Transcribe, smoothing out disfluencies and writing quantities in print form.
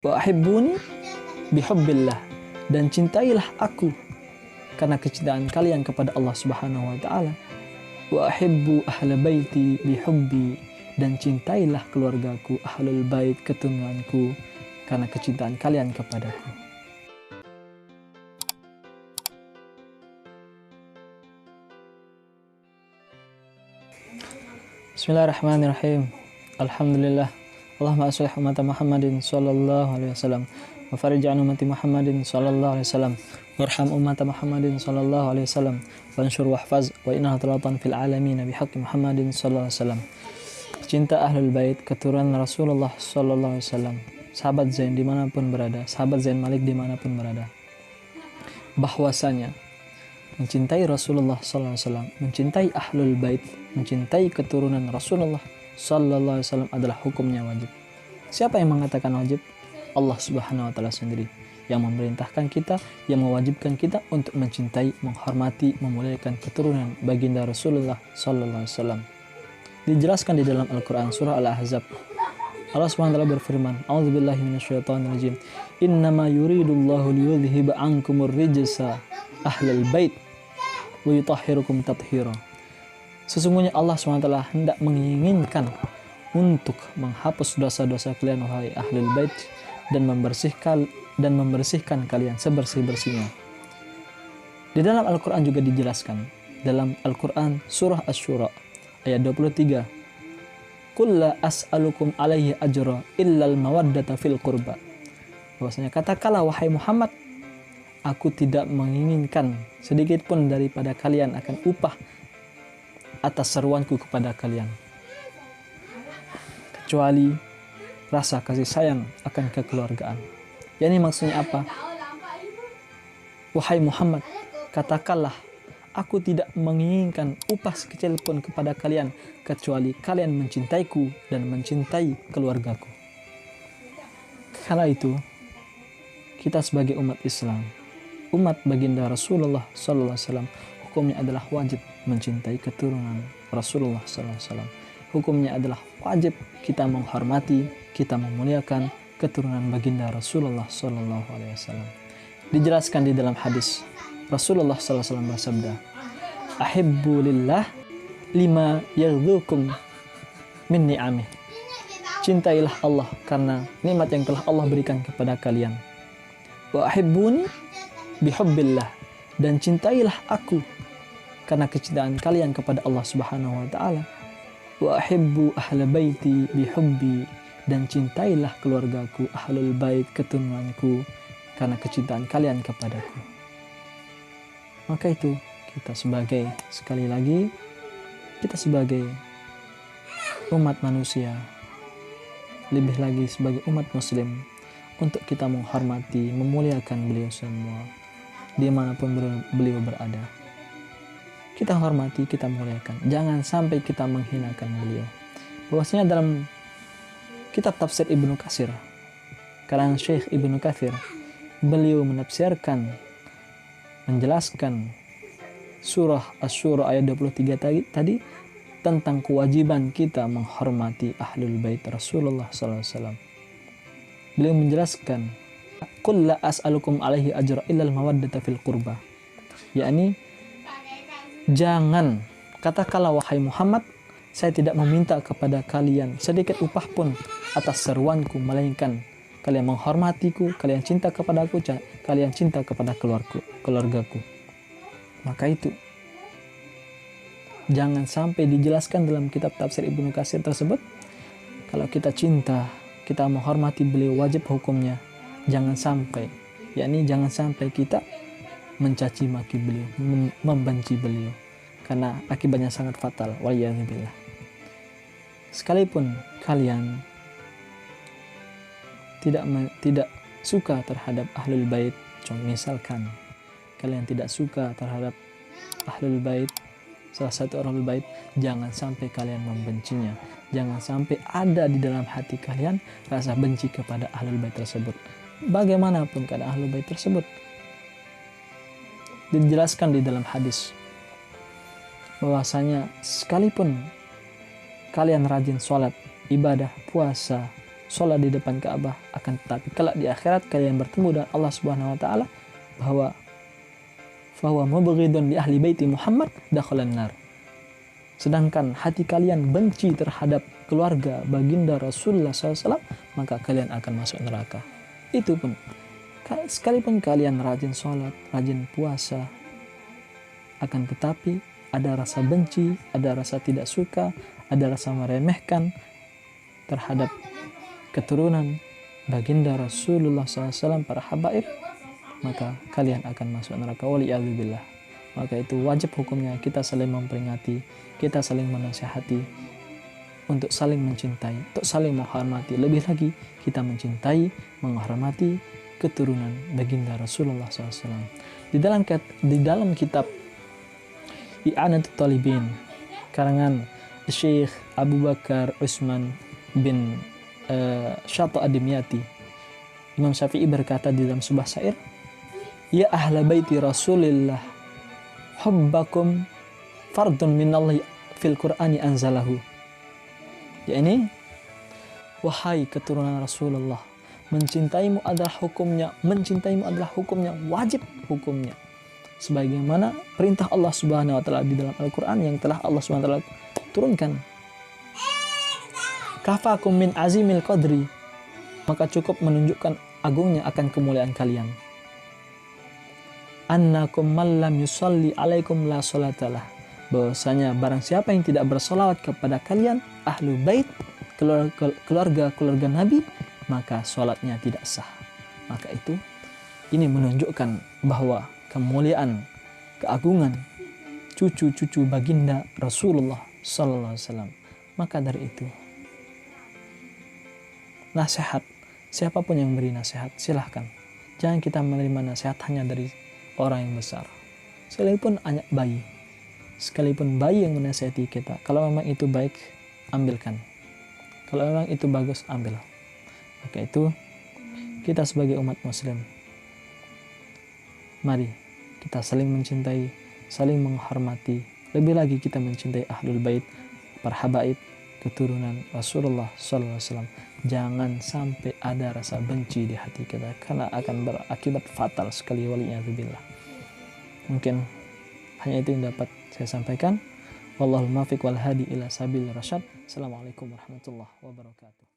Wa ahibbuni bihubbillah, dan cintailah aku karena kecintaan kalian kepada Allah Subhanahu wa taala. Wa ahibbu ahla baiti bihubbi, dan cintailah keluargaku, ahlul bait, keturunanku, karena kecintaan kalian kepadaku. Bismillahirrahmanirrahim. Alhamdulillah. Allahumma aslih umat Muhammadin sallallahu alaihi wasallam wa farij an ummati Muhammadin sallallahu alaihi wasallam warham umat Muhammadin sallallahu alaihi wasallam wanshur wahfaz wa inna talatan fil alamin bihaqqi Muhammadin sallallahu alaihi wasallam. Cinta ahlul bait, keturunan Rasulullah sallallahu alaihi wasallam, sahabat Zain dimanapun berada, sahabat Zain Malik dimanapun berada, bahwasanya mencintai Rasulullah sallallahu alaihi wasallam, mencintai ahlul bait, mencintai keturunan Rasulullah sallallahu alaihi wasallam adalah hukumnya wajib. Siapa yang mengatakan wajib? Allah Subhanahu wa taala sendiri yang memerintahkan kita, yang mewajibkan kita untuk mencintai, menghormati, memuliakan keturunan baginda Rasulullah sallallahu alaihi wasallam. Dijelaskan di dalam Al-Qur'an surah Al-Ahzab. Allah Subhanahu wa taala berfirman, "A'udzubillahi minasyaitonir rajim. Innama yuridullahu liyudhhiba 'ankumur rijsa ahlal bait wa yutahhirukum tathhira." Sesungguhnya Allah SWT hendak menginginkan untuk menghapus dosa-dosa kalian wahai ahlul bait dan membersihkan kalian sebersih-bersihnya. Di dalam Al-Qur'an juga dijelaskan dalam Al-Qur'an surah Asy-Syura ayat 23. Qul la as'alukum alaihi ajra illal mawaddata fil qurba. Bahwasanya katakanlah wahai Muhammad, aku tidak menginginkan sedikit pun daripada kalian akan upah atas seruanku kepada kalian, kecuali rasa kasih sayang akan kekeluargaan. Yani maksudnya apa? Wahai Muhammad, katakanlah aku tidak menginginkan upah sekecil pun kepada kalian, kecuali kalian mencintaiku dan mencintai keluargaku. Karena itu, kita sebagai umat Islam, umat baginda Rasulullah sallallahu alaihi wasallam, hukumnya adalah wajib mencintai keturunan Rasulullah SAW. Hukumnya adalah wajib kita menghormati, kita memuliakan keturunan baginda Rasulullah SAW. Dijelaskan di dalam hadis, Rasulullah SAW bersabda, "Ahibbu lillah lima yaghdhukum min ni'amih." Cintailah Allah karena nikmat yang telah Allah berikan kepada kalian. Wa ahibbuni bihubbillah, dan cintailah aku karena kecintaan kalian kepada Allah Subhanahu wa taala. Wa ahibbu ahla baiti bihubbi, dan cintailah keluargaku, ahlul bait, keturunanku, karena kecintaan kalian kepadaku. Maka itu kita sekali lagi kita sebagai umat manusia, lebih lagi sebagai umat muslim, untuk kita menghormati, memuliakan beliau semua dimanapun beliau berada. Kita hormati, kita muliakan. Jangan sampai kita menghinakan beliau. Bahwasanya dalam kitab tafsir Ibnu Katsir, karangan Syekh Ibnu Katsir, beliau menafsirkan, menjelaskan surah Asy-Syura ayat 23 tadi tentang kewajiban kita menghormati ahlul bait Rasulullah sallallahu alaihi wasallam. Beliau menjelaskan, "Qul la as'alukum alaihi ajra illal mawaddata fil qurba." yakni jangan, katakanlah wahai Muhammad, saya tidak meminta kepada kalian sedikit upah pun atas seruanku, melainkan kalian menghormatiku, kalian cinta kepadaku, kalian cinta kepada keluargaku. Maka itu jangan sampai dijelaskan dalam kitab tafsir Ibnu Katsir tersebut, kalau kita cinta, kita menghormati beliau, wajib hukumnya jangan sampai, yakni jangan sampai kita mencaci maki beliau, membenci beliau, karena akibatnya sangat fatal. Waliyadzubillah. Sekalipun kalian tidak suka terhadap ahlul bait, misalkan kalian tidak suka terhadap ahlul bait, salah satu ahlul bait, jangan sampai kalian membencinya. Jangan sampai ada di dalam hati kalian rasa benci kepada ahlul bait tersebut. Bagaimanapun keadaan ahlul bait tersebut. Dijelaskan di dalam hadis bahwasanya sekalipun kalian rajin sholat, ibadah, puasa, sholat di depan Ka'bah, akan tetapi kelak di akhirat kalian bertemu dengan Allah Subhanahu wa taala bahwa fahuwa mubghidun li ahli baiti Muhammad dakhalan nar. Sedangkan hati kalian benci terhadap keluarga baginda Rasulullah SAW, maka kalian akan masuk neraka. Itu pun, sekalipun kalian rajin sholat, rajin puasa, akan tetapi ada rasa benci, ada rasa tidak suka, ada rasa meremehkan terhadap keturunan baginda Rasulullah SAW, para habaib, maka kalian akan masuk neraka. Waliyadzubillah. Maka itu wajib hukumnya kita saling memperingati, kita saling menasihati untuk saling mencintai, untuk saling menghormati. Lebih lagi kita mencintai, menghormati keturunan baginda Rasulullah SAW. Di dalam kitab I'anatul Talibin karangan Syekh Abu Bakar Utsman bin Syata Ad-Dimyati, Imam Syafi'i berkata di dalam sebuah syair, ya ahla baiti Rasulillah hubbakum fardun minallahi fil Qur'ani anzalahu. Ya ini, wahai keturunan Rasulullah, mencintaimu adalah hukumnya, wajib hukumnya. Sebagaimana perintah Allah Subhanahu wa taala di dalam Al-Qur'an yang telah Allah Subhanahu wa taala turunkan. Kafakum min azimil qadri, maka cukup menunjukkan agungnya akan kemuliaan kalian. Annakum man lam yusalli alaikum la salatalah, bahwasanya barang siapa yang tidak bersolawat kepada kalian, ahlu bait, keluarga Nabi, maka sholatnya tidak sah. Maka itu, ini menunjukkan bahwa kemuliaan, keagungan cucu-cucu baginda Rasulullah Sallallahu Alaihi Wasallam. Maka dari itu, nasihat, siapapun yang beri nasihat, silahkan. Jangan kita menerima nasihat hanya dari orang yang besar. Sekalipun anak bayi, sekalipun bayi yang menasihati kita, kalau memang itu baik, ambilkan. Kalau memang itu bagus, ambil. Maka itu, kita sebagai umat muslim, mari kita saling mencintai, saling menghormati. Lebih lagi kita mencintai ahlul bait, para habaib, keturunan Rasulullah SAW. Jangan sampai ada rasa benci di hati kita, karena akan berakibat fatal sekali, waliyadzubillah. Mungkin hanya itu yang dapat saya sampaikan. Wallahul muwaffiq wal hadi ila sabil rasyad. Assalamualaikum warahmatullahi wabarakatuh.